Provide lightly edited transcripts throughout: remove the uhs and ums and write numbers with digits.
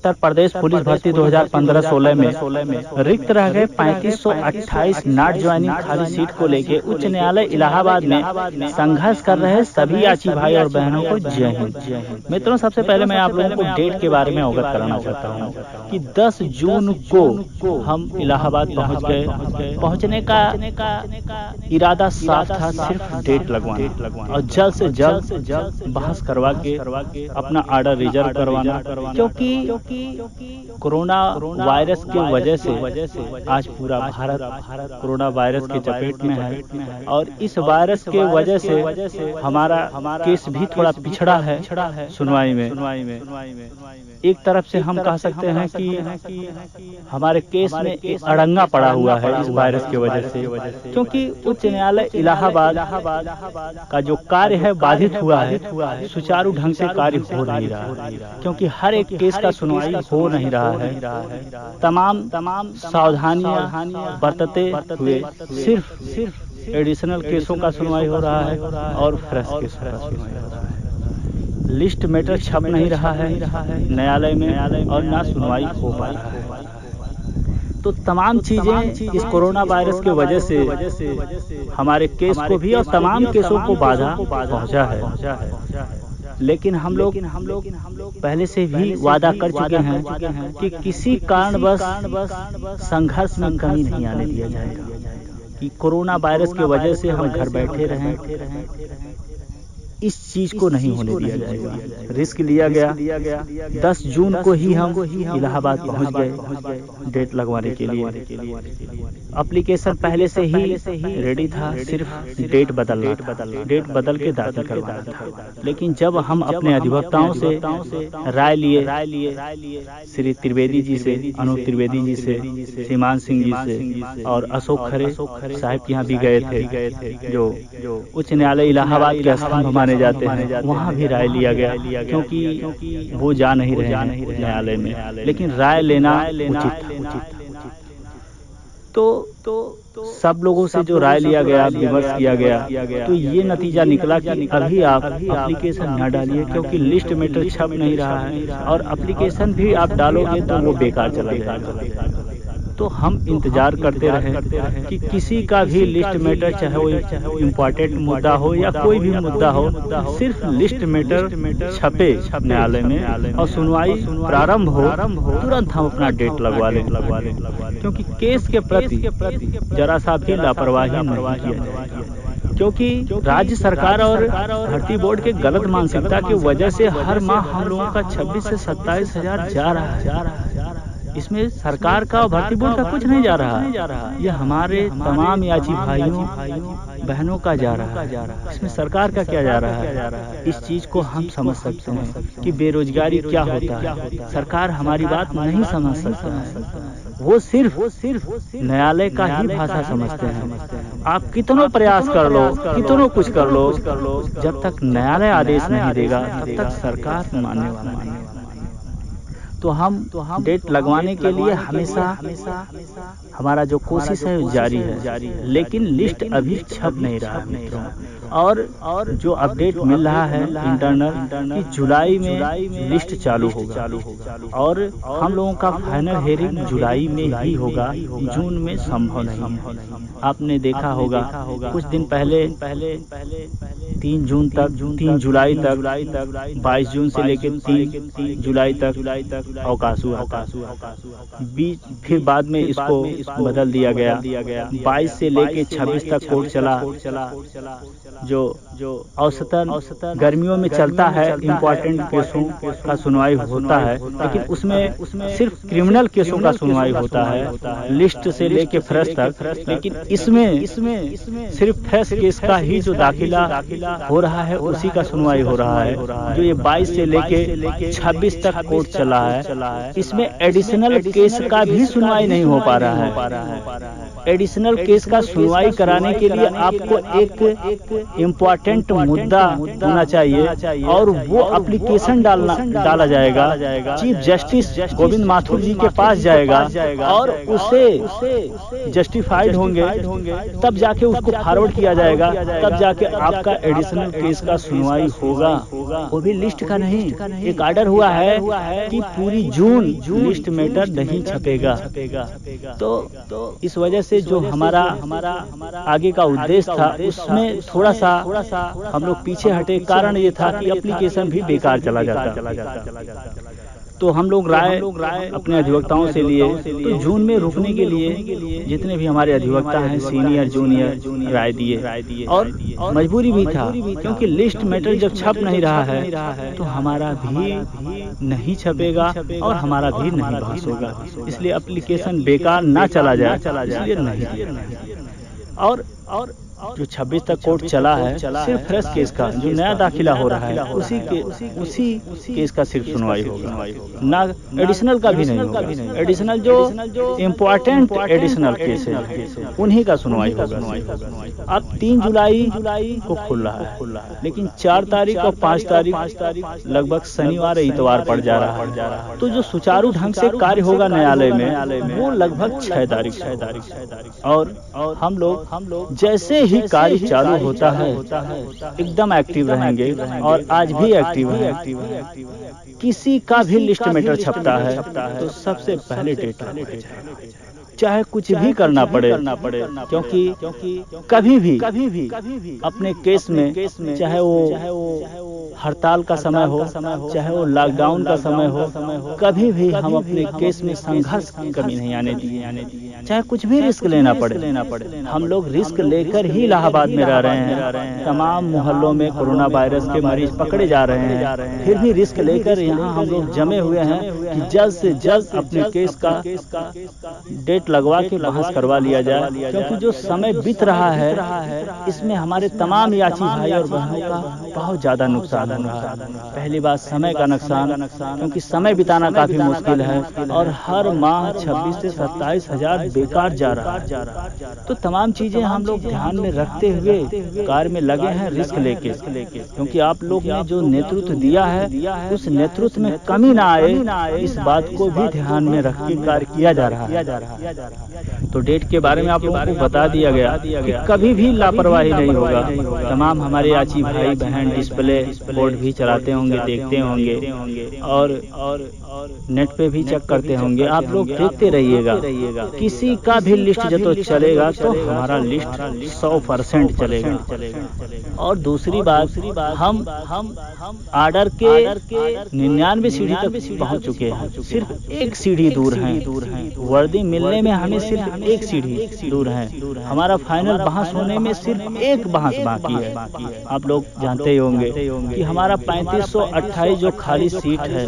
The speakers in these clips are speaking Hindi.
उत्तर प्रदेश पुलिस भर्ती 2015-16 में रिक्त रह गए 3528 नॉट ज्वाइनिंग खाली सीट को लेकर उच्च न्यायालय इलाहाबाद में संघर्ष कर रहे सभी याची भाई और बहनों को जय हिंद। मित्रों, सबसे पहले मैं आप लोगों को डेट के बारे में अवगत कराना चाहता हूँ कि 10 जून को हम इलाहाबाद पहुँच गए। पहुँचने का इरादा साफ था, सिर्फ डेट लगवाना और जल्द से जल्द बहस करवा के अपना ऑर्डर रिजर्व करवाना, क्योंकि कोरोना वायरस की वजह से आज पूरा भारत कोरोना वायरस के चपेट में है और इस वायरस के वजह से हमारा केस भी थोड़ा पिछड़ा है सुनवाई में। एक तरफ से हम कह सकते हैं कि हमारे केस में एक अड़ंगा पड़ा हुआ है इस वायरस की वजह से, क्योंकि उच्च न्यायालय इलाहाबाद का जो कार्य है बाधित हुआ है, सुचारू ढंग से कार्य हो नहीं रहा है, क्योंकि हर एक केस का सुनवाई हो नहीं रहा है। तमाम सावधानियां बरतते हुए सिर्फ एडिशनल केसों का सुनवाई हो रहा है और फ्रेश केसों का सुनवाई हो रहा है। लिस्ट मैटर छप नहीं रहा है न्यायालय में और ना सुनवाई हो पा रहा है। तो तमाम चीजें इस कोरोना वायरस की वजह से हमारे केस को भी और तमाम केसों को बाधा पहुंचा है। लेकिन हम लोग पहले से भी वादा कर चुके हैं कि किसी कारणवश संघर्ष में कमी नहीं आने दिया जाएगा, कि कोरोना वायरस की वजह से हम घर बैठे रहें, इस चीज को नहीं होने दिया जाएगा। रिस्क लिया गया। 10 जून को ही हम इलाहाबाद पहुंच गए डेट लगवाने के लिए। एप्लीकेशन पहले से ही रेडी था, सिर्फ डेट डेट बदल के दाखिल करवाना था। लेकिन जब हम अपने अधिवक्ताओं से राय लिए, श्री त्रिवेदी जी से, अनूप त्रिवेदी जी से, सीमान सिंह जी से और अशोक खरे साहब के यहाँ भी गए थे, जो उच्च न्यायालय इलाहाबाद के स्तंभ माने जाते हैं, वहाँ भी राय लिया गया, क्योंकि वो जा नहीं रहे हैं न्यायालय में, लेकिन राय लेना उचित था। तो सब लोगों से जो राय लिया गया, विमर्श किया गया, तो ये नतीजा निकला कि अभी आप एप्लीकेशन न डालिए, क्योंकि लिस्ट मैटर छप नहीं रहा है और एप्लीकेशन भी आप डालोगे तो वो बेकार चला जाएगा। तो हम इंतजार करते रहे कि किसी का भी लिस्ट मैटर, चाहे वो इम्पोर्टेंट मुद्दा हो या कोई भी मुद्दा हो, सिर्फ लिस्ट मैटर छपे न्यायालय में और सुनवाई प्रारंभ हो, तुरंत हम अपना डेट लगवा लें, क्योंकि केस के प्रति जरा सा भी लापरवाही नहीं किया जाएगी। क्योंकि राज्य सरकार और भर्ती बोर्ड के गलत मानसिकता की वजह से हर माह हम लोगों का 26 से 27 हजार जा रहा है। इसमें सरकार का और भर्ती बोर्ड का कुछ नहीं जा रहा है, यह हमारे तमाम याची भाइयों बहनों का जा रहा है। इसमें सरकार का क्या जा रहा है? इस चीज को हम समझ सकते हैं कि बेरोजगारी क्या होता है। सरकार हमारी बात नहीं समझ सकता है, वो सिर्फ न्यायालय का ही भाषा समझते हैं। आप कितनों प्रयास कर लो, कितनों कुछ कर लो, जब तक न्यायालय आदेश नहीं देगा तब तक सरकार मानने वाला नहीं है। तो हम डेट लगवाने के लिए हमेशा हमारा जो कोशिश है जारी है, लेकिन लिस्ट अभी छप नहीं रहा है मित्रों। और जो अपडेट मिल रहा है इंटरनल कि जुलाई में लिस्ट चालू होगा और हम लोगों का फाइनल हेयरिंग जुलाई में ही होगा, जून में संभव नहीं। आपने देखा होगा कुछ दिन पहले 3 जुलाई तक 22 जून से लेकर 3 जुलाई तक अवकाश हुआ। फिर बाद में इसको बदल दिया गया, 22 से लेकर 26 तक कोर्ट चला, जो औसतन गर्मियों में चलता है। इम्पोर्टेंट केसों का सुनवाई होता है, लेकिन उसमें सिर्फ क्रिमिनल केसों का सुनवाई होता है, लिस्ट से लेके फ्रेश तक। लेकिन इसमें सिर्फ फ्रेश केस का ही जो दाखिला हो रहा है उसी का सुनवाई हो रहा है, जो ये 22 से लेके 26 तक कोर्ट चला है। इसमें एडिशनल केस का भी सुनवाई नहीं हो पा रहा है। एडिशनल केस का सुनवाई कराने के लिए आपको एक इम्पोर्टेंट मुद्दा होना चाहिए और वो एप्लीकेशन डाला जाएगा, चीफ जस्टिस गोविंद माथुर जी के पास जाएगा और उसे जस्टिफाइड होंगे, तब जाके उसको फॉरवर्ड किया जाएगा, तब जाके आपका एडिशनल केस का सुनवाई होगा। वो भी लिस्ट का नहीं। एक ऑर्डर हुआ है कि पूरी जून लिस्ट मैटर नहीं छपेगा। तो इस वजह से जो हमारा आगे का उद्देश्य था उसमें थोड़ा सा हम लोग पीछे हटे। कारण ये था कि एप्लीकेशन भी बेकार चला जाता। तो हम लोग राय अपने अधिवक्ताओं से लिए, तो जून में रुकने के लिए जितने भी हमारे अधिवक्ता हैं सीनियर जूनियर राय दिए। और मजबूरी भी था, क्योंकि लिस्ट मैटर जब छप नहीं रहा है तो हमारा भी नहीं छपेगा और हमारा भी नहीं बहस होगा। इसलिए एप्लीकेशन बेकार ना चला जाए, इसलिए नहीं। और जो 26 तक कोर्ट चला है, सिर्फ फ्रेश केस का जो नया दाखिला हो रहा है उसी केस का सिर्फ सुनवाई होगा, ना एडिशनल का भी नहीं होगा। एडिशनल जो इम्पोर्टेंट एडिशनल केस है उन्हीं का सुनवाई होगा। अब 3 जुलाई को खुल रहा है, लेकिन 4 तारीख और 5 तारीख लगभग शनिवार इतवार पड़ जा रहा है। तो जो सुचारू ढंग से कार्य होगा न्यायालय में वो लगभग 6 तारीख। और हम लोग जैसे ही कार्य चालू होता है एकदम एक्टिव रहेंगे, और आज भी एक्टिव है। किसी का भी लिस्ट मैटर छपता है तो सबसे पहले डेट चाहे कुछ भी करना पड़े, क्योंकि कभी भी अपने केस में चाहे वो हड़ताल का समय हो, चाहे वो लॉकडाउन का समय हो, कभी भी हम अपने केस में संघर्ष की कमी नहीं आने दिए। चाहे कुछ भी रिस्क लेना पड़े, हम लोग रिस्क लेकर ही इलाहाबाद में रह रहे हैं। तमाम मोहल्लों में कोरोना वायरस के मरीज पकड़े जा रहे हैं, फिर भी रिस्क लेकर यहाँ हम लोग जमे हुए हैं कि जल्द से जल्द अपने केस का डेट लगवा के बहस करवा लिया जाए। क्योंकि जो समय बीत रहा है इसमें हमारे तमाम याची भाई और बहनों का बहुत ज्यादा नुकसान हो रहा है। पहली बात समय का नुकसान, क्योंकि समय बिताना काफी मुश्किल है और हर माह 26 से 27 हजार बेकार जा रहा है। तो तमाम चीजें हम लोग ध्यान में रखते हुए कार्य में लगे हैं, रिस्क लेके। क्योंकि आप लोग ने जो नेतृत्व दिया है उस नेतृत्व में कमी ना आए, इस बात को भी ध्यान में रख के कार्य किया जा रहा है। तो डेट के बारे में आप लोगों को बता दिया गया कि कभी भी लापरवाही नहीं होगा। तमाम हमारे याची भाई बहन डिस्प्ले बोर्ड भी चलाते होंगे, देखते होंगे और नेट पे भी चेक करते होंगे। आप लोग देखते रहिएगा, किसी का भी लिस्ट जब तो चलेगा तो हमारा लिस्ट 100% चलेगा। और दूसरी बात, हम आर्डर के 99 सीढ़ी तक पहुंच चुके हैं, सिर्फ एक सीढ़ी दूर हैं। वर्दी मिलने में हमें सिर्फ एक सीढ़ी दूर है। हमारा फाइनल बहस होने में सिर्फ एक बहस बाकी है। आप लोग जानते ही होंगे कि हमारा 3528 जो खाली सीट है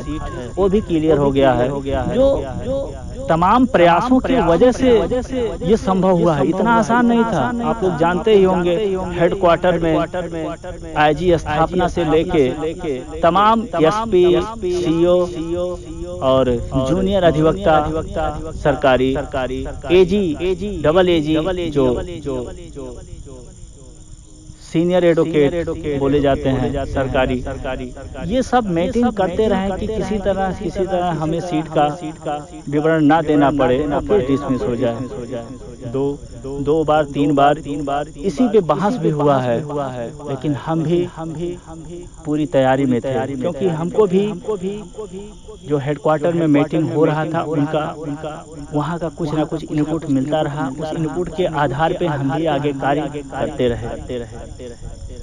वो भी क्लियर हो गया है, जो तमाम प्रयासों की वजह से ये संभव हुआ है। इतना आसान नहीं था। आप लोग जानते ही होंगे हेडक्वार्टर में आईजी स्थापना से लेके तमाम एसपी, सीओ और जूनियर अधिवक्ता सरकारी, एजी, डबल एजी जो सीनियर एडवोकेट बोले जाते हैं सरकारी, ये सब मीटिंग करते रहे कि किसी तरह हमें सीट का विवरण ना देना पड़े और फिर डिसमिस हो जाए। दो बार तीन बार इसी पे बहस भी हुआ है। लेकिन हम भी पूरी तैयारी में थे, क्योंकि हमको भी जो हेडक्वार्टर में मीटिंग हो रहा था उनका वहाँ का कुछ ना कुछ इनपुट मिलता रहा। उस इनपुट के आधार पे हम भी आगे कार्य करते रहे।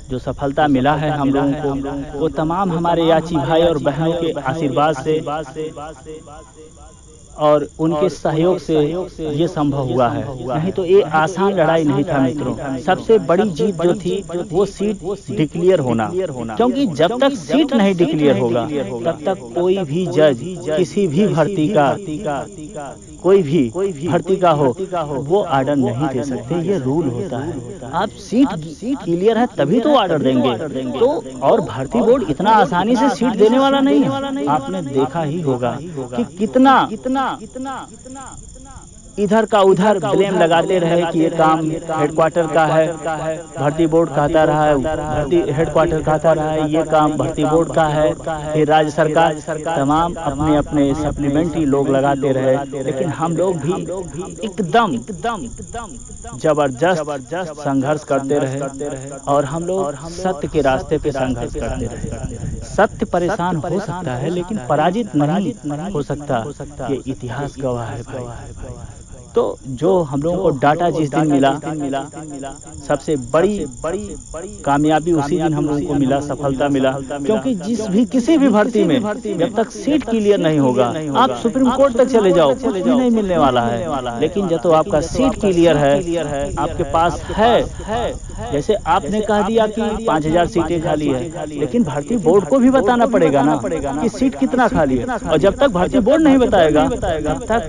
जो सफलता मिला है हम लोगों को वो तमाम हमारे याची भाई और बहनों के आशीर्वाद से और उनके सहयोग से ये संभव हुआ है। नहीं तो ये आसान लड़ाई नहीं था मित्रों। सबसे बड़ी जीत जो थी वो सीट डिक्लेयर होना, क्योंकि जब तक सीट नहीं डिक्लेयर होगा तब तक कोई भी जज किसी भी भर्ती का हो वो ऑर्डर नहीं दे सकते। ये रूल होता है। आप सीट क्लियर है तभी तो ऑर्डर देंगे। तो और भर्ती बोर्ड इतना आसानी से सीट देने वाला नहीं है। आपने देखा ही होगा कि कितना इधर का उधर ब्लेम लगाते रहे कि ये काम हेडक्वार्टर का है, भर्ती बोर्ड कहता रहा है, भर्ती हेडक्वार्टर कहता रहा है, ये काम भर्ती बोर्ड का है, फिर राज्य सरकार, तमाम अपने अपने सप्लीमेंट्री लोग लगाते रहे। लेकिन हम लोग भी एकदम जबरदस्त संघर्ष करते रहे और हम लोग सत्य के रास्ते पे संघर्ष करते रहे। सत्य परेशान हो सकता है लेकिन पराजित नहीं हो सकता, ये इतिहास गवाह है भाई। तो जो हम लोगों को डाटा जिस दिन मिला, सबसे बड़ी कामयाबी उसी दिन हम लोगों को मिला, सफलता मिला। क्योंकि किसी भी भर्ती में जब तक सीट क्लियर नहीं होगा, आप सुप्रीम कोर्ट तक चले जाओ, कुछ भी नहीं मिलने वाला है। लेकिन जब तो आपका सीट क्लियर है, आपके पास है, जैसे आपने कह दिया कि 5000 सीटें खाली है, लेकिन भर्ती बोर्ड को भी बताना पड़ेगा ना कि सीट कितना खाली है। और जब तक भर्ती बोर्ड नहीं बताएगा तब तक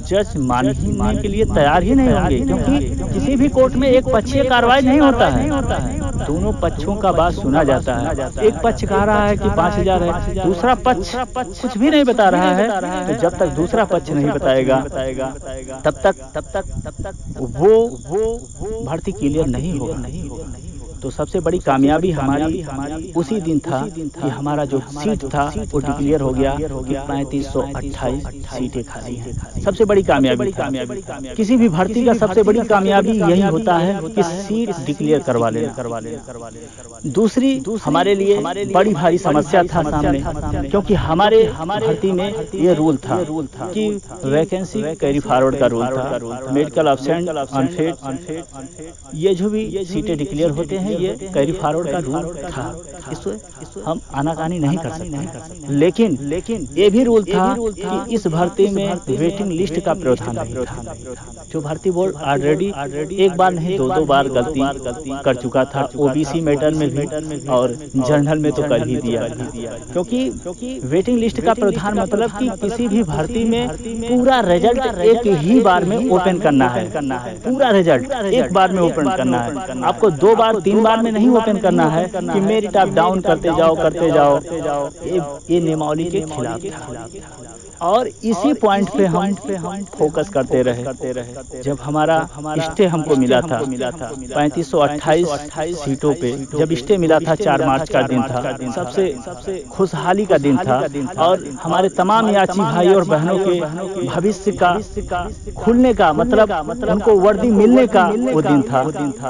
जज मानने के लिए तैयार ही नहीं होंगे। क्योंकि किसी भी कोर्ट में एक पक्षीय कार्रवाई नहीं होता है, दोनों पक्षों का बात सुना जाता है। एक पक्ष कह रहा है कि 5000 है, दूसरा पक्ष कुछ भी नहीं बता रहा है। तो जब तक दूसरा पक्ष नहीं बताएगा तब तक वो भर्ती क्लियर नहीं होगा। तो सबसे बड़ी कामयाबी हमारी उसी दिन था कि हमारा जो सीट था वो डिक्लेयर हो गया कि 3528 सीटें खाली हैं। सबसे बड़ी कामयाबी किसी भी भर्ती का सबसे बड़ी कामयाबी यही होता है कि सीट डिक्लेयर करवा लेना। दूसरी हमारे लिए बड़ी भारी समस्या था सामने, क्योंकि हमारे भर्ती में ये रूल था कि वैकेंसी कैरी फॉरवर्ड का रूल था, मेडिकल अब्सेंट, अनफिट, ये जो भी सीटें डिक्लेयर होते हैं ये कैरी फॉरवर्ड का रूल था। इससे हम आनाकानी नहीं कर सकते। लेकिन ये भी रूल था कि इस भर्ती में वेटिंग लिस्ट का प्रावधान नहीं था। जो भर्ती बोर्ड ऑलरेडी एक बार नहीं दो बार गलती कर चुका था, ओबीसी मैटर में भी और जनरल में तो कर ही दिया। क्योंकि वेटिंग लिस्ट का प्रावधान मतलब कि किसी भी भर्ती में पूरा रिजल्ट एक ही बार में ओपन करना है, पूरा रिजल्ट एक बार में ओपन करना है। आपको 2 बार 3 बार में नहीं ओपन करना है कि मेरिट आप डाउन करते जाओ। ये नियमावली के खिलाफ था और इसी पॉइंट पे हम फोकस करते रहे। जब हमारा स्टे हमको मिला था 3528 सीटों पे, जब स्टे मिला था 4 मार्च का दिन था, सबसे खुशहाली का दिन था और हमारे तमाम याची भाई और बहनों के भविष्य का खुलने का मतलब उनको वर्दी मिलने का वो दिन था।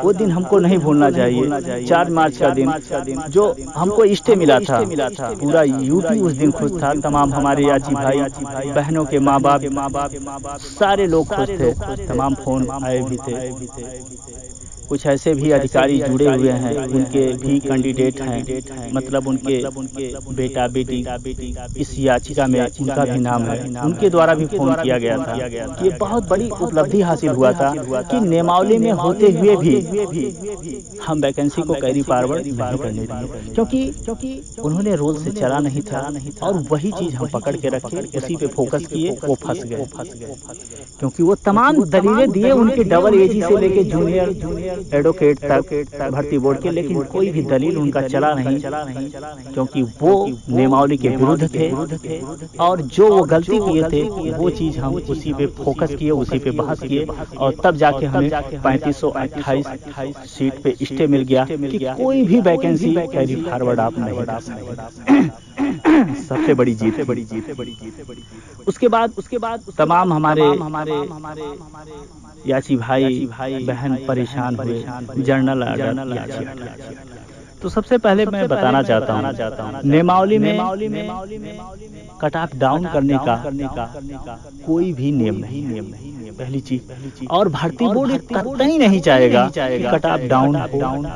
वो दिन हमको नहीं भूलना चाहिए। 4 मार्च का दिन जो हमको स्टे मिला था, पूरा यूपी उस दिन खुश था। तमाम हमारे याची भाई बहनों के माँ बाप सारे लोग खुश थे, तमाम फोन आए भी थे। कुछ ऐसे भी अधिकारी जुड़े हुए हैं, उनके भी कैंडिडेट हैं, मतलब उनके बेटा बेटी इस याचिका में उनका भी नाम है। उनके द्वारा भी फोन किया गया था कि ये बहुत बड़ी उपलब्धि हासिल हुआ था कि नियमावली में होते हुए भी हम वैकेंसी को कैरी फॉरवर्ड नहीं करने दिए, क्योंकि उन्होंने रोल से चला नहीं था और वही चीज हम पकड़ के रखे, उसी पे फोकस किए, वो फंस गए। क्योंकि वो तमाम दलीलें दिए उनके डबल एजी से लेके जूनियर एडवोकेट तक भर्ती बोर्ड के, लेकिन कोई भी दलील उनका चला नहीं, क्योंकि वो नियमावली के विरुद्ध थे और जो वो गलती किए थे वो चीज हम उसी पे फोकस किए, उसी पे बहस किए और तब जाके हमें 3528 सीट पे स्टे मिल गया कि कोई भी वैकेंसी कैरी फॉरवर्ड आप नहीं कर सकते। सबसे बड़ी जीत है। उसके बाद तमाम हमारे याची भाई बहन परेशान हुए, जर्नल आर्डर। तो सबसे पहले मैं बताना चाहता हूँ नियमावली में कट ऑफ डाउन करने का कोई भी नियम नहीं, पहली चीज। और भर्ती बोर्ड कतई नहीं चाहेगा कि cut off down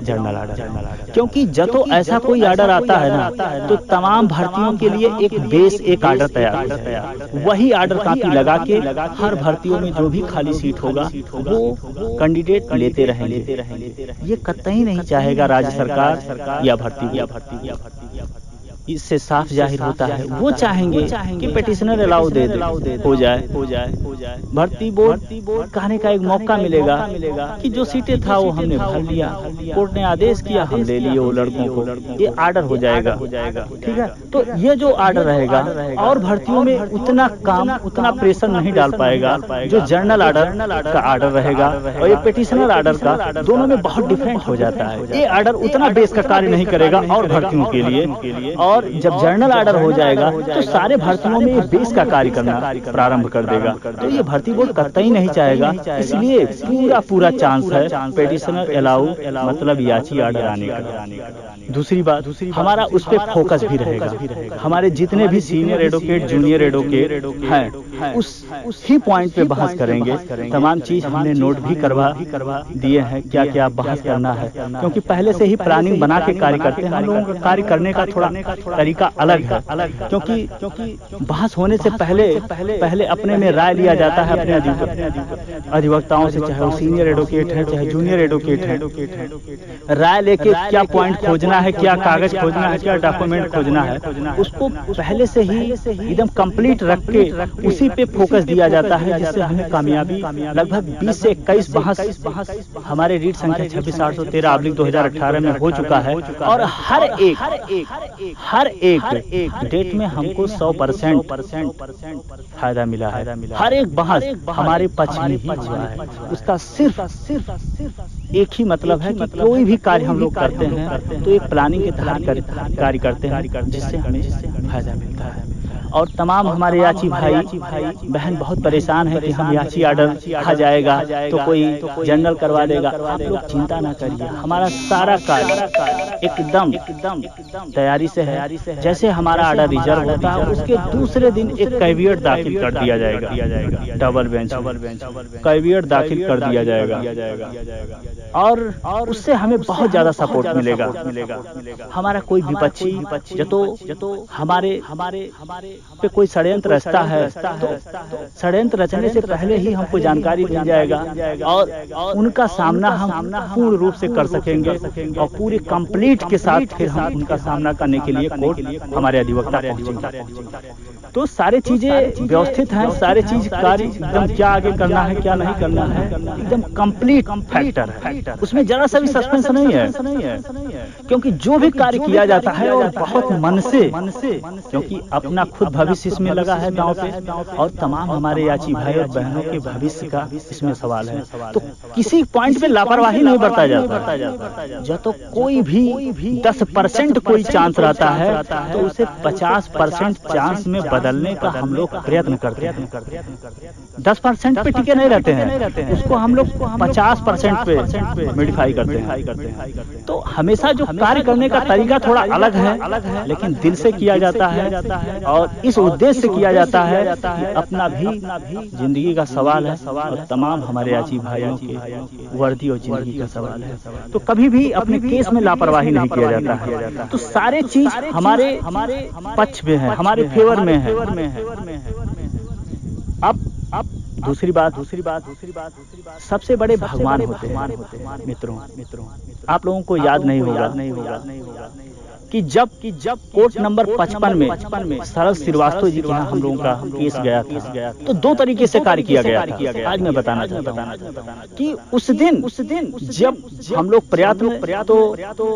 journal order, क्योंकि जब तो ऐसा कोई आर्डर आता है ना तो तमाम भर्तियों के लिए एक बेस एक आर्डर तैयार करता है। वही आर्डर कॉपी लगा के हर भर्तियों में जो भी खाली सीट होगा वो कैंडिडेट लेते रहेंगे। ये कतई नहीं चाहेगा राज्य सरकार या भर्ती। इससे साफ जाहिर होता है वो चाहेंगे कि पिटिशनर अलाउ दे दे हो जाए भर्ती बोर्ड कहने का एक मौका मिलेगा कि जो सीटें था वो हमने भर लिया, कोर्ट ने आदेश किया हम ले लिए वो लड़कों को, ये आर्डर हो जाएगा। ठीक है, तो ये जो आर्डर रहेगा और भर्तियों में उतना काम उतना प्रेशर नहीं डाल पाएगा जो जर्नल आर्डर का आर्डर रहेगा और ये पिटिशनर आर्डर का, दोनों में बहुत डिफरेंट हो जाता है। ये आर्डर उतना बेस का कार्य नहीं करेगा और भर्तियों के लिए, और जब जर्नल आर्डर हो जाएगा तो सारे भर्तियों में ये बेस का कार्य करना प्रारंभ कर देगा। तो ये भर्ती बोर्ड कतई नहीं चाहेगा, इसलिए पूरा चांस है पिटिशनर अलाउ मतलब याची आर्डर आने का। दूसरी बात, हमारा उस पर फोकस भी रहेगा। हमारे जितने भी सीनियर एडवोकेट जूनियर एडवोकेट हैं उस ही पॉइंट पे बहस करेंगे। तमाम चीज हमने नोट भी करवा दिए हैं क्या क्या बहस करना है, क्योंकि पहले से ही प्लानिंग बना के कार्य करते हैं। हम लोगों का कार्य करने का थोड़ा तरीका अलग है, क्योंकि बहस होने से पहले अपने में राय लिया जाता है अपने अधिवक्ताओं से, चाहे वो सीनियर एडवोकेट है चाहे जूनियर एडवोकेट है। राय लेके क्या पॉइंट खोजना है, क्या कागज खोजना है, क्या डॉक्यूमेंट खोजना है, उसको पहले से ही एकदम कंप्लीट रख के उसी पे फोकस दिया जाता है, जिससे हमें कामयाबी लगभग 20 से 21 बहस हमारे रीट संख्या 26/813/2018 में हो चुका है। और हर एक डेट में हमको 100% फायदा मिला है। हर एक बहस हमारे पक्ष में ही हुआ है। उसका सिर्फ एक ही मतलब है कि कोई भी कार्य हम लोग करते हैं तो एक प्लानिंग के तहत कार्य करते हैं, जिससे हमें फायदा मिलता है। और तमाम हमारे याची भाई बहन बहुत परेशान है कि हम याची आर्डर आ जाएगा तो कोई जनरल करवा देगा। आप लोग चिंता ना करिए, हमारा सारा कार्य एकदम तैयारी से है। जैसे हमारा आर्डर रिजर्व होता है उसके दूसरे दिन एक कैविएट दाखिल कर दिया जाएगा, डबल बेंच कैविएट दाखिल कर दिया जाएगा और उससे हमें बहुत ज्यादा सपोर्ट मिलेगा। हमारा कोई विपक्षी जो हमारे पे कोई षड्यंत्र रचता है तो षड्यंत्र रचने से पहले ही हमको जानकारी मिल जाएगा और उनका सामना हम पूर्ण रूप से कर सकेंगे और पूरे कंप्लीट के साथ फिर हम उनका सामना करने के लिए कोर्ट हमारे अधिवक्ता पहुंचेंगे। तो सारी चीजें व्यवस्थित हैं, सारे चीज कार्य एकदम क्या आगे करना है क्या नहीं करना है एकदम कंप्लीट फैक्टर है, उसमें जरा सा भी सस्पेंस नहीं है, क्योंकि जो भी कार्य किया जाता है और बहुत मन से, क्योंकि अपना खुद भविष्य इसमें लगा है दांव पे और तमाम हमारे याची भाई और बहनों के भविष्य का इसमें सवाल है। तो किसी पॉइंट पे लापरवाही नहीं बरता जाता। जब तो कोई भी 10% कोई चांस रहता है तो उसे 50% चांस में बदलने का हम लोग प्रयत्न करते हैं। 10% पे टिके नहीं रहते हैं, उसको हम लोग 50% पे मॉडिफाई करते हैं। तो हमेशा जो कार्य करने का तरीका थोड़ा अलग है, लेकिन दिल से किया जाता है और इस उद्देश्य से किया जाता है कि अपना भी जिंदगी का सवाल है और तमाम हमारे याची भाइयों की वर्दी और जिंदगी का सवाल है। तो कभी भी अपने केस में लापरवाही नहीं किया जाता है। तो सारे चीज हमारे पक्ष में है, हमारे फेवर में है। अब दूसरी बात सबसे बड़े भगवान होते हैं मित्रों। आप लोगों को याद नहीं होगा कि जब कोर्ट नंबर 55 में सरल श्रीवास्तव जी के यहाँ हम लोगों का केस गया था तो 2 तरीके से कार्य किया गया था। आज मैं बताना चाहता हूँ कि उस दिन जब हम लोग प्रयत्न तो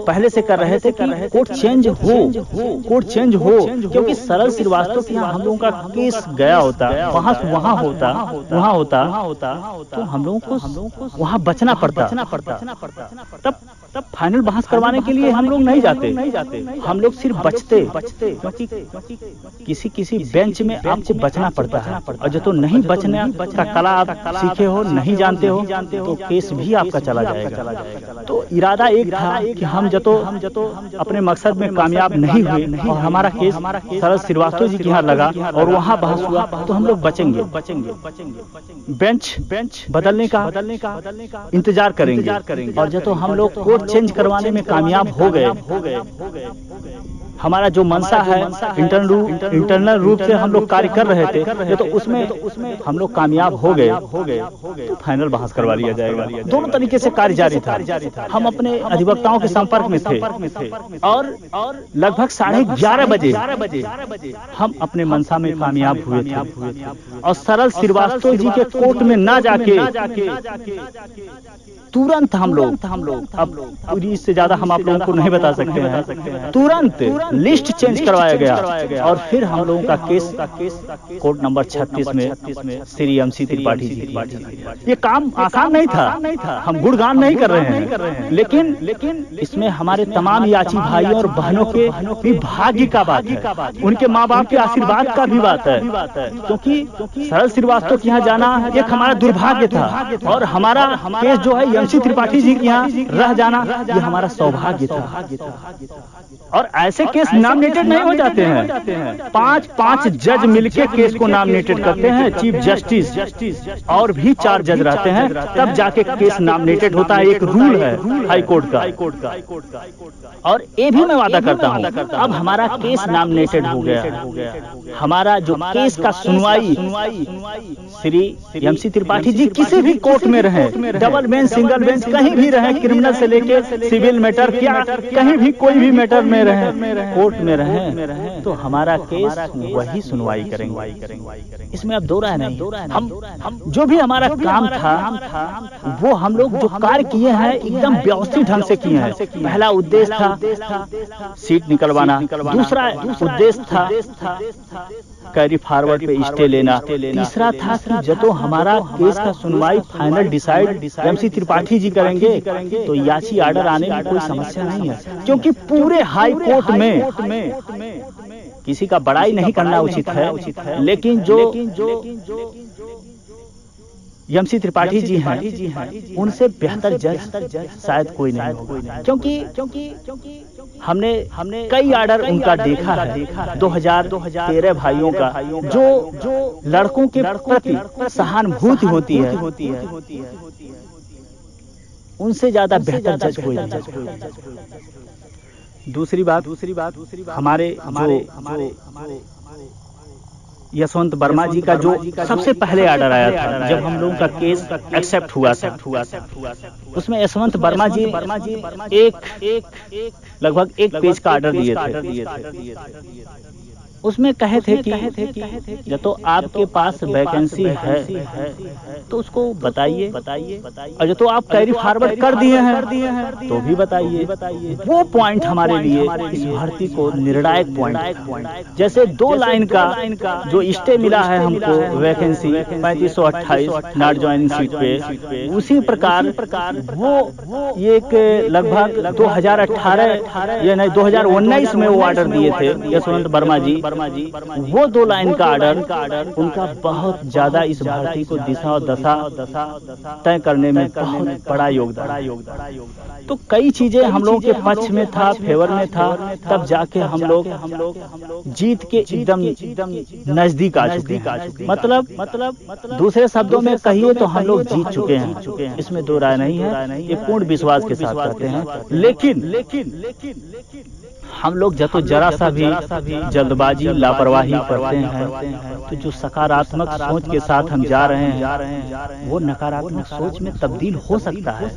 पहले से कर रहे थे कि कोर्ट चेंज हो, क्योंकि सरल श्रीवास्तव के यहाँ हम लोगों का केस गया होता, वहाँ होता तो हम लोगों को वहाँ बचना पड़ता। तब फाइनल बहस करवाने के लिए हम लोग नहीं जाते, हम लोग सिर्फ बचते, क्योंकि किसी बेंच में आपसे बचना पड़ता है और जो तो नहीं बचने का कला आप सीखे हो, नहीं जानते हो तो केस भी आपका चला जाएगा। तो इरादा एक था कि हम जो अपने मकसद में कामयाब नहीं हुए और हमारा केस सरल श्रीवास्तव जी के यहाँ लगा और वहाँ बहस हुआ तो हम लोग बचेंगे, बेंच बदलने का इंतजार करेंगे और जो तो हम लोग कोर्ट चेंज करवाने में कामयाब हो गए हमारा जो मंशा है इंटरनल रूप से हम लोग कार्य कर रहे थे, तो उसमें हम लोग कामयाब हो गए तो फाइनल बहस करवा लिया जाएगा। दोनों तरीके से कार्य जारी था। हम अपने अधिवक्ताओं के संपर्क में थे और लगभग 11:30 बजे हम अपने मंशा में कामयाब हुए थे और सरल श्रीवास्तव जी के कोर्ट में ना जाके तुरंत हम लोग अब पूरी इससे ज्यादा हम आप लोगों को नहीं बता सकते हैं, तुरंत लिस्ट चेंज करवाया गया और फिर हम लोगों का केस कोर्ट नंबर 36 में श्री MC त्रिपाठी जी। ये काम आसान नहीं था, हम गुणगान नहीं कर रहे हैं, लेकिन इसमें हमारे तमाम याची भाइयों और बहनों के भी भाग्य का बात है, उनके माँ बाप के आशीर्वाद का भी बात है, क्योंकि सरल श्रीवास्तव के यहाँ जाना एक हमारा दुर्भाग्य था और हमारा केस जो है MC त्रिपाठी जी के यहाँ रह जाना ये हमारा सौभाग्य था। और ऐसे केस नॉमिनेटेड नहीं हो जाते हैं, 5 जज मिलके केस को नॉमिनेटेड करते हैं, चीफ जस्टिस और भी 4 जज रहते हैं, तब जाके केस नॉमिनेटेड होता है। एक रूल है हाई कोर्ट का। और ये भी मैं वादा करता हूँ, अब हमारा केस नॉमिनेटेड हो गया। हमारा जो केस का सुनवाई श्री MC त्रिपाठी जी किसी भी कोर्ट में रहे, डबल बेंच सिंगल बेंच कहीं भी रहे, क्रिमिनल से लेके सिविल मैटर क्या कहीं भी कोई भी मैटर में रहे, कोर्ट में रहे तो हमारा केस वही सुनवाई करेंगे। इसमें अब दो राय नहीं। हम जो भी हमारा काम था वो हम लोग जो कार्य किए हैं एकदम व्यवस्थित ढंग से किए हैं। पहला उद्देश्य था सीट निकलवाना, दूसरा उद्देश्य था कैरी फॉरवर्ड पे स्टे लेना, तीसरा था कि जब तो हमारा केस का सुनवाई final decide MC Tripathi ji करेंगे तो याची आर्डर आने में कोई समस्या नहीं है, क्योंकि पूरे हाई कोर्ट में किसी का बड़ाई नहीं करना उचित है, लेकिन जो MC त्रिपाठी जी हैं उनसे बेहतर जज शायद कोई नहीं होगा, क्योंकि हमने कई आर्डर उनका देखा है 2013 भाइयों का, जो लड़कों के प्रति सहानुभूति होती है, उनसे ज्यादा बेहतर जज कोई नहीं। दूसरी बात हमारे जो यशवंत वर्मा जी का जो सबसे पहले ऑर्डर आया था जब हम लोगों का केस एक्सेप्ट हुआ था, उसमें यशवंत वर्मा जी लगभग 1 पेज का ऑर्डर दिए थे। उसमें कहे थे कि जब तो आपके पास वैकेंसी है तो उसको बताइए, और जब तो आप कैरी फॉरवर्ड कर दिए हैं तो भी बताइए। वो पॉइंट हमारे लिए इस भर्ती को निर्णायक पॉइंट। जैसे 2 लाइन का जो स्टे मिला है हमको वैकेंसी 3528 नॉट ज्वाइनिंग सीट पे, उसी प्रकार वो ये एक लगभग 2018 या नहीं 2019 में वो ऑर्डर दिए थे यशवंत वर्मा जी। वो 2 लाइन का ऑर्डर उनका बहुत ज्यादा इस भर्ती को दिशा और दशा तय करने में बहुत बड़ा योगदान। तो कई चीजें हम लोगों के पक्ष में था, फेवर में था, तब जाके हम लोग जीत के एकदम नजदीक आ चुके। मतलब दूसरे शब्दों में कहिए तो हम लोग जीत चुके हैं, इसमें 2 राय नहीं है, ये पूर्ण विश्वास के साथ कहते हैं। लेकिन हम लोग जब तो जरा सा भी जल्दबाजी लापरवाही करते हैं तो जो सकारात्मक सोच के साथ हम जा रहे हैं वो नकारात्मक सोच में तब्दील हो सकता है,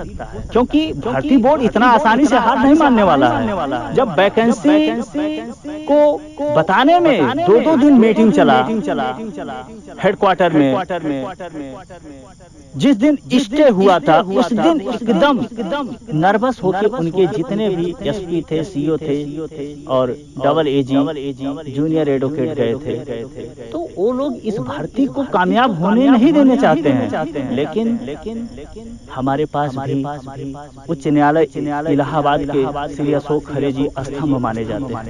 क्योंकि भर्ती बोर्ड इतना आसानी से हार नहीं मानने वाला है। जब वैकेंसी को बताने में 2-2 दिन मीटिंग चला हेडक्वार्टर में, जिस दिन स्टे हुआ था उस दिन एकदम नर्वस होकर उनके जितने भी SP थे, CO थे और डबल AG जूनियर एडवोकेट गए थे, तो वो लोग इस भर्ती को कामयाब होने नहीं देने चाहते हैं। लेकिन हमारे पास भी उच्च न्यायालय इलाहाबाद के श्री अशोक खरे जी स्तंभ माने जाते हैं।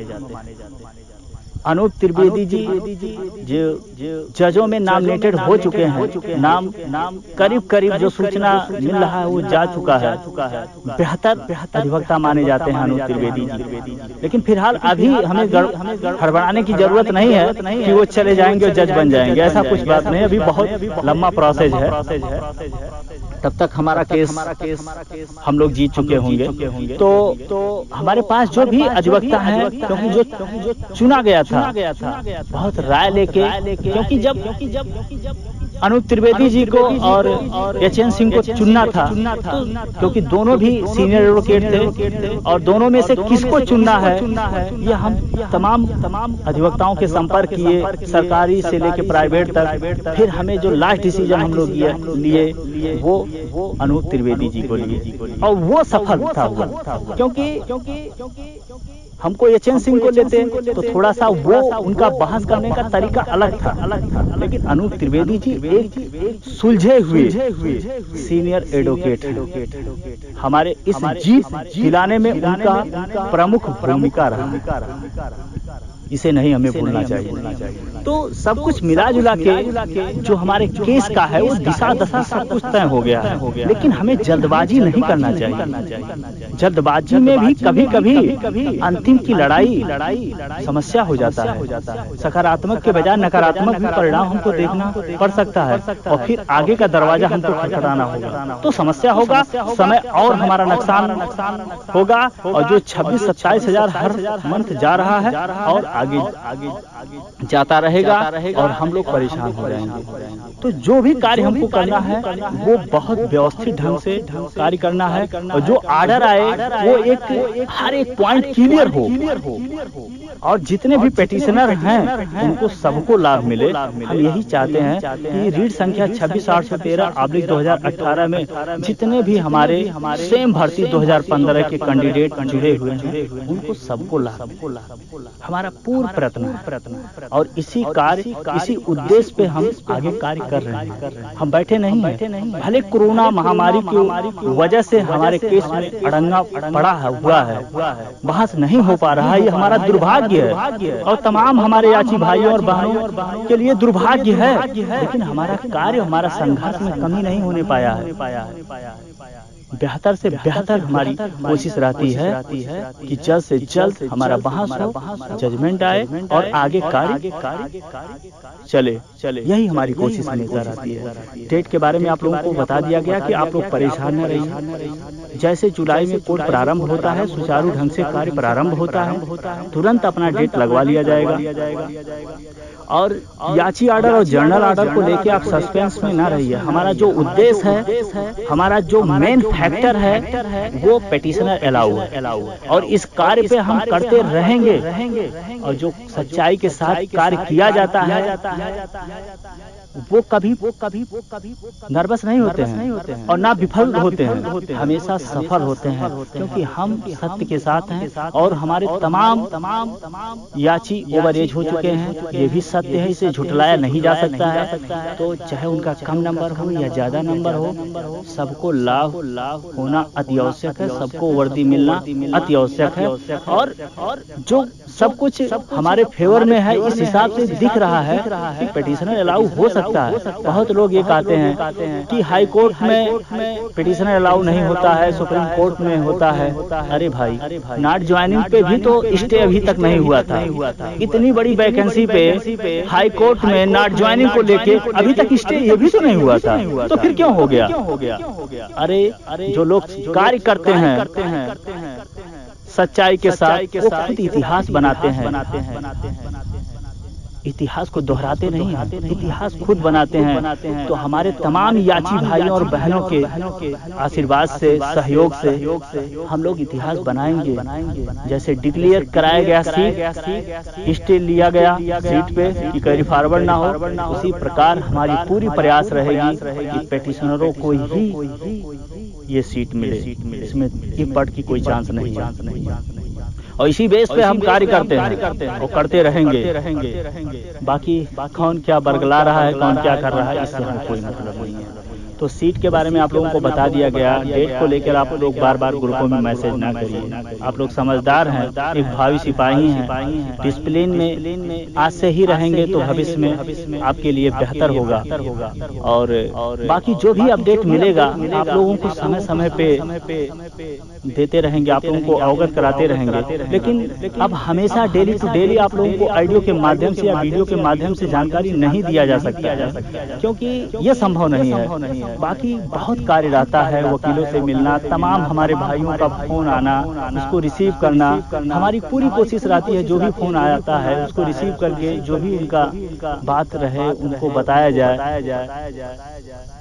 अनूप त्रिवेदी जी जो जजों में नॉमिनेटेड हो चुके हैं, नाम करीब जो सूचना मिल रहा है वो जा चुका है, बेहतर अधिवक्ता माने जाते हैं अनूप त्रिवेदी जी। लेकिन फिलहाल अभी हमें हड़बड़ाने की जरूरत नहीं है कि वो चले जाएंगे और जज बन जाएंगे, ऐसा कुछ बात नहीं, अभी बहुत लंबा प्रोसेस है। तब तक हमारा केस हम लोग जीत चुके होंगे। तो हमारे पास जो भी अधिवक्ता है, क्योंकि जो चुना गया था बहुत राय लेके, क्योंकि जब अनूप त्रिवेदी जी को और एचएन सिंह को चुनना था, तो क्योंकि दोनों भी सीनियर एडवोकेट थे और दोनों में से किसको चुनना है, ये हम तमाम अधिवक्ताओं के संपर्क किए, सरकारी से लेके प्राइवेट तक। फिर हमें जो लास्ट डिसीजन हम लोग लिए वो अनूप त्रिवेदी जी को लिए, और वो सफल था क्योंकि हमको एचएन सिंह को लेते तो थोड़ा सा वो उनका बहस करने का तरीका अलग था, लेकिन अनूप त्रिवेदी जी एक सुलझे हुए सीनियर एडवोकेट हैं। हमारे इस जीत दिलाने में उनका प्रमुख भूमिका रहा, इसे नहीं हमें भूलना चाहिए। तो सब कुछ मिला जुला के जो हमारे केस का है वो दिशा दशा सब कुछ तय हो गया है, लेकिन हमें जल्दबाजी नहीं करना चाहिए। जल्दबाजी में भी कभी कभी अंतिम की लड़ाई समस्या हो जाता है। सकारात्मक के बजाय नकारात्मक भी परिणाम हमको देखना पड़ सकता है, और फिर आगे का दरवाजा हमको खटखटाना होगा, तो समस्या होगा, समय और हमारा नुकसान होगा। और जो 26-27 हजार हर मंथ जा रहा है और आगे जाता रहेगा और हम लोग परेशान हो जाएंगे। तो जो भी कार्य हमको करना है वो बहुत व्यवस्थित ढंग से कार्य करना है, और जो आर्डर आए वो हर एक पॉइंट क्लियर हो, और जितने भी पेटिशनर हैं उनको सबको लाभ मिले। हम यही चाहते हैं कि रीड संख्या 26/813/2018 में जितने भी हमारे सेम भर्ती 2015 के कैंडिडेट जुड़े हुए हैं उनको सबको लाभ, हमारा पूर्ण प्रयत्न, और इसी उद्देश्य पे हम आगे कार्य कर रहे हैं। हम बैठे नहीं हैं, भले कोरोना महामारी की वजह से हमारे केस में अड़ंगा पड़ा हुआ है, बहस नहीं हो पा रहा है, ये हमारा दुर्भाग्य है, और तमाम हमारे याची भाइयों और बहनों के लिए दुर्भाग्य है। लेकिन हमारा कार्य, हमारा संघर्ष में कमी नहीं होने पाया है। बेहतर से बेहतर हमारी कोशिश रहती है कि जल्द से जल्द हमारा बहस हो, जजमेंट आए और आगे कार्य चले। यही हमारी कोशिश हमेशा रहती है। डेट के बारे में आप लोगों को बता दिया गया कि आप लोग परेशान न रहिए। जैसे जुलाई में कोर्ट प्रारंभ होता है, सुचारू ढंग से कार्य प्रारंभ होता है, तुरंत अपना डेट लगवा लिया जाएगा। और याची ऑर्डर और जर्नल ऑर्डर को लेके आप सस्पेंस में ना रहिए। हमारा जो उद्देश्य है, हमारा जो मेन फैक्टर है वो पेटिशनर अलाउ है, और इस कार्य पे हम करते रहेंगे। और जो सच्चाई के साथ कार्य किया जाता है वो कभी नर्वस नहीं होते हैं और ना विफल होते हैं, हमेशा सफल होते हैं, क्योंकि हम सत्य के साथ हैं। और हमारे तमाम याची ओवर एज हो चुके हैं, ये भी सत्य है, इसे झुटलाया नहीं जा सकता है। तो चाहे उनका कम नंबर हो या ज्यादा नंबर हो, सबको लाभ होना अति आवश्यक है, सबको वर्दी मिलना अति आवश्यक है। और जो सब कुछ हमारे फेवर में है, इस हिसाब से दिख रहा है कि पिटीशनर अलाउ हो सकता है। बहुत लोग ये कहते हैं कि हाई कोर्ट में पिटीशनर अलाउ नहीं होता है, सुप्रीम कोर्ट में होता है। अरे भाई, नॉट ज्वाइनिंग पे भी तो स्टे अभी तक नहीं हुआ था। इतनी बड़ी वैकेंसी पे हाई कोर्ट में नॉट ज्वाइनिंग को लेके अभी तक स्टे ये भी तो नहीं हुआ था, तो फिर क्यों हो गया? अरे जो लोग कार्य करते हैं सच्चाई के साथ, वो खुद इतिहास बनाते हैं, इतिहास को दोहराते नहीं हैं, इतिहास खुद बनाते हैं। तो हमारे तमाम याची भाइयों और बहनों के आशीर्वाद से, सहयोग से हम लोग इतिहास बनाएंगे। जैसे डिक्लेयर कराया गया सीट, स्टे लिया गया सीट पे कि कैरी फॉरवर्ड ना हो, उसी प्रकार हमारी पूरी प्रयास रहेगी कि पेटिशनरों को ही ये सीट मिले, इसमें पट की कोई चांस नहीं है। और इसी बेस पे हम कार्य करते हैं और करते रहेंगे। बाकी कौन क्या बरगला रहा है, कौन क्या कर रहा है, इससे हमें कोई मतलब नहीं है। तो सीट के बारे में आप लोगों को बता दिया गया। डेट को लेकर आप लोग बार बार ग्रुपों में मैसेज ना करिए, आप लोग समझदार हैं, एक भावी सिपाही हैं, डिसिप्लिन में आज से ही रहेंगे तो भविष्य में आपके लिए बेहतर होगा। और बाकी जो भी अपडेट मिलेगा आप लोगों को समय समय पे देते रहेंगे, आप लोगों को अवगत कराते रहेंगे। लेकिन अब हमेशा डेली टू डेली आप लोगों को ऑडियो के माध्यम से या वीडियो के माध्यम से जानकारी नहीं दिया जा सकता है, क्योंकि ये संभव नहीं है। बाकी बहुत कार्य रहता है, वकीलों से मिलना, तमाम हमारे भाइयों का फोन आना, उसको रिसीव करना। हमारी पूरी कोशिश रहती है जो भी फोन आता है उसको रिसीव करके जो भी उनका बात रहे उनको बताया जाए।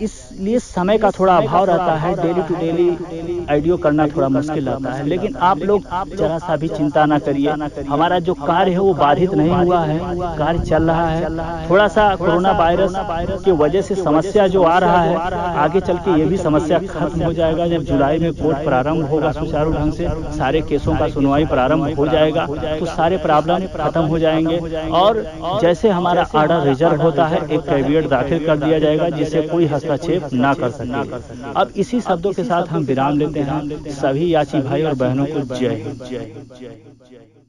इसलिए समय का थोड़ा अभाव रहता है, डेली टू डेली ऑडियो करना थोड़ा मुश्किल रहता है। लेकिन आप लोग जरा सा भी चिंता ना करिए, हमारा जो कार्य है वो बाधित नहीं हुआ है, कार्य चल रहा है। थोड़ा सा कोरोना वायरस की वजह से समस्या जो आ रहा है, आगे चल के ये भी समस्या खत्म हो जाएगा। जब जुलाई में कोर्ट प्रारंभ होगा सुचारू ढंग से, सारे केसों का सुनवाई प्रारंभ हो जाएगा तो सारे प्रॉब्लम खत्म हो जाएंगे। और जैसे हमारा ऑर्डर रिजर्व होता है, एक कैविएट दाखिल कर दिया जाएगा जिससे कोई हस्तक्षेप ना कर सके। अब इसी शब्दों के साथ हम विराम लेते हैं। सभी याची भाई और बहनों को जय हिंद।